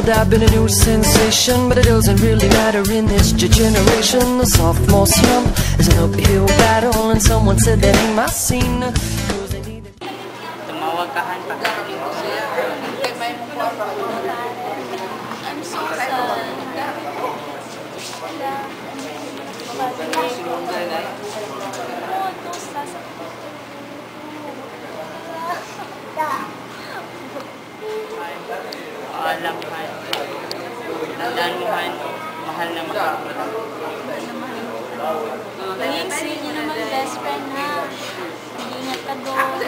world, I've been a new sensation, but it doesn't really matter in this generation. The sophomore slump is an uphill battle, and someone said that ain't my scene. Tumawagahan pa. I'm so sad. Alam, Han. Tandaan mo, Han. Mahal na mahal. Galing, sweet niyo naman, best friend, ha? Ingat ka doon.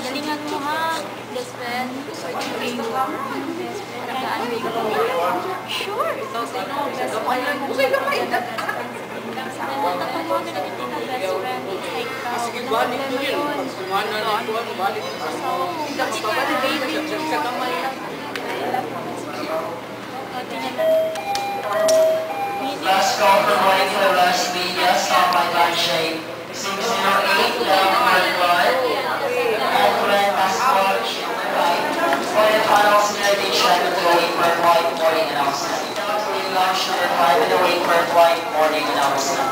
Galingan mo, ha? Best friend. Best friend. Nag-aanay ko. Sure. Best friend. Okay lang kayo. Sa akin, napanood na kita na best friend. Like, wala problema yun. So, bakit ka na baby niyo? Last call for money for the last media, stop by line shape. 608, Alfred, passport, right. For the final security check with the wait for flight boarding announcement. Launch number 5 with the wait for flight boarding announcement.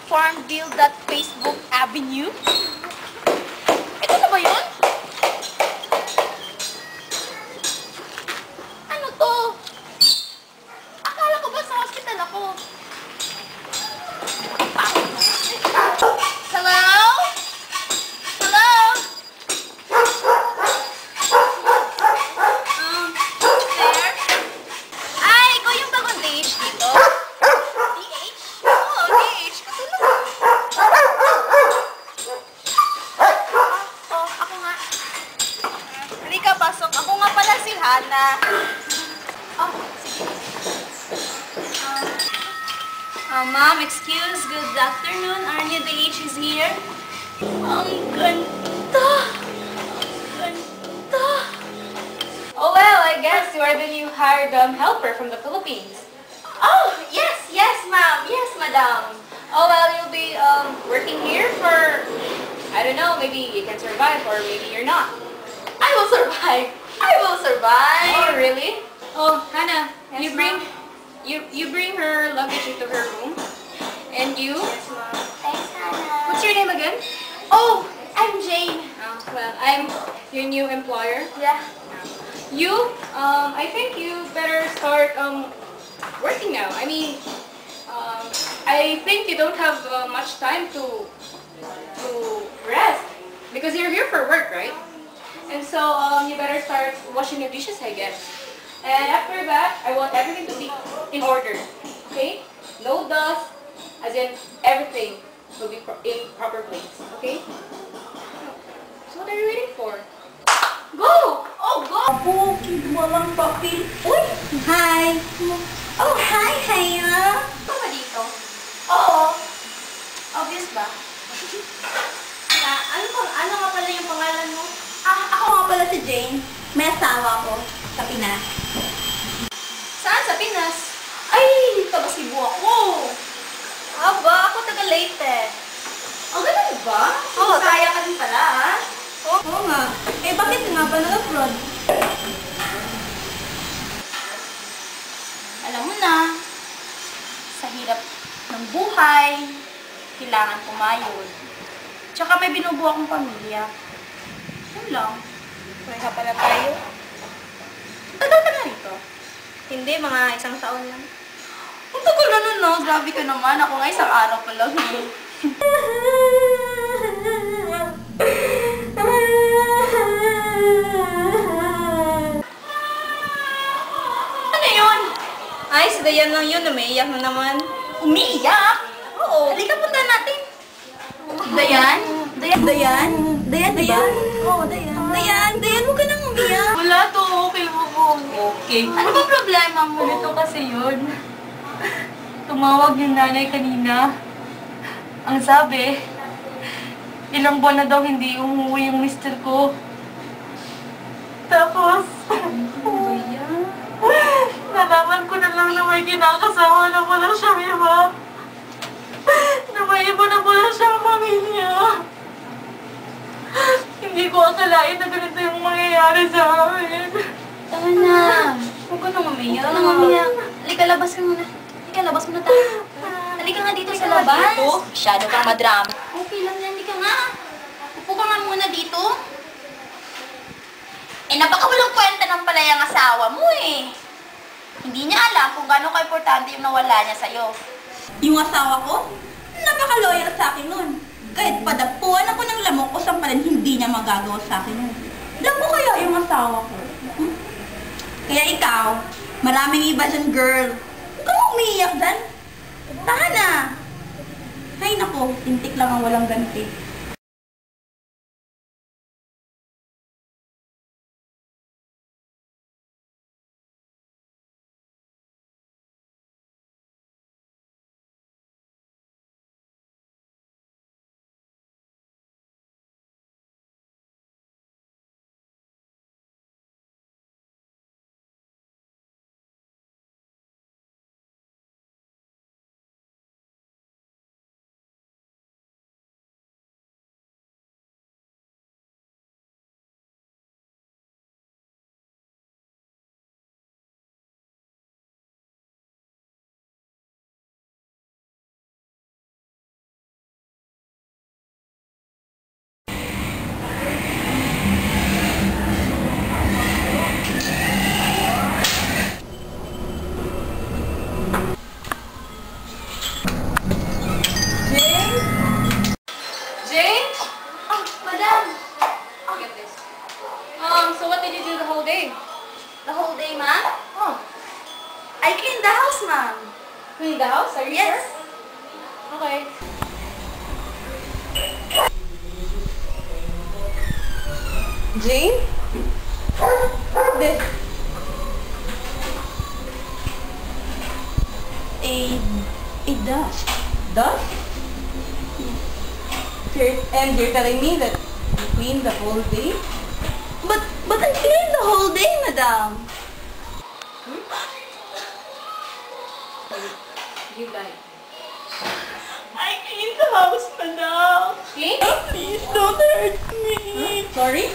Farmville.Facebook Avenue? Ito na ba yun? Ano to? Akala ko ba sa hospital ako? Hello? Hello? There? Ay, ikaw yung bagong DH dito? DH? Oo, DH. Katulad mo. Ako nga. Hindi ka pasok. Ako nga pala si Hana. Oh, sige. Ma'am, excuse. Good afternoon. Arnia DH is here. Ang ganda! Ganda! Oh, well, I guess you are the new hired helper from the Philippines. Oh, yes, ma'am. Yes, madam. Oh, well, you'll be working here for, I don't know, maybe you can survive or maybe you're not. I will survive. I will survive. Oh, really? Oh, Hannah, yes, you bring her luggage into her room. And you? Yes, ma'am. Thanks, Hannah. What's your name again? Oh, I'm Jane. Oh, well, I'm your new employer. Yeah. You, I think you better start working now. I mean, I think you don't have much time to rest because you're here for work, right? And so you better start washing the dishes, I guess. And after that, I want everything to be in order, okay? No dust, as in everything will be in proper place, okay? So what are you waiting for? Go! Oh, go! Ako, walang papel. Uy! Hi! Oh, hi, Haya! Ito ba dito? Oo. Obvious ba? Ano nga pala yung pangalan mo? Ako nga pala si Jane. May asawa ko sa Pinas. Saan? Sa Pinas? Ay, taga Cebu ako. Aba, ako taga Leyte. Ang ganun ba? Oo, kaya ka din pala, ha? Oo nga. Eh, bakit nga ba nag-abroad? Alam mo na, sa hirap ng buhay, kailangan kumayod. Tsaka may binubuo akong pamilya. Yun lang. Pareha pala tayo. Tagal ka na rito? Hindi, mga 1 taon lang. Ang tagal na nun, no? Grabe ka naman. Ako nga 1 araw pa lang. Ay, si Dayan lang yun. Umiiyak na naman. Umiiyak? Oo. natin. Dayan? Dayan? Dayan, Dayan? Oo, Dayan. Dayan, huwag ka nang umiyak. Wala to, okay mo po. Okay. Ano ba problema mo? Ganito kasi yun. Tumawag yung nanay kanina. Ang sabi, ilang buwan na daw hindi umuwi yung mister ko. Tapos, nalaman ko na lang na may kinakasawa na pala siya, iba. Na may iba na pala siyang pamilya. Hindi ko akalain na ganito yung mangyayari sa amin. Tama na. Huwag ka nang umiyak. Huwag ka nang umiyak. Halika, labas ka muna. Halika, labas muna tayo. Halika nga dito sa labas. Masyado kang madrama. Okay lang yan. Halika nga. Upo ka nga muna dito. Napakawalang kwenta ng pala yung asawa mo eh. Hindi niya alam kung gaano ka-importante yung nawala niya sa'yo. Yung asawa ko, napaka-loyal sa akin nun. Kahit padapuan ako ng lamok ko sampalan, hindi niya magagawa sa akin nun. Alam mo kaya yung asawa ko? Kaya ikaw, maraming iba dyan, girl. Huwag kang umiiyak dyan. Tahan na. Ay nako, tintik lang ang walang ganti. So what did you do the whole day? The whole day, ma'am? Oh, I cleaned the house, ma'am. clean the house? Are you Yes. sure? Okay. Jane? This. A dust. Dust? And you're telling me that you cleaned the whole day? But I cleaned the whole day, madam. You lied. I cleaned the house, madam. Clean? Please don't hurt me. Sorry?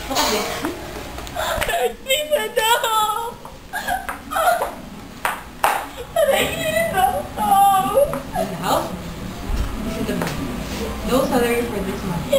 Look at this. Hurt me, madam. But I cleaned the house. In the house? Listen to me. No salary for this month.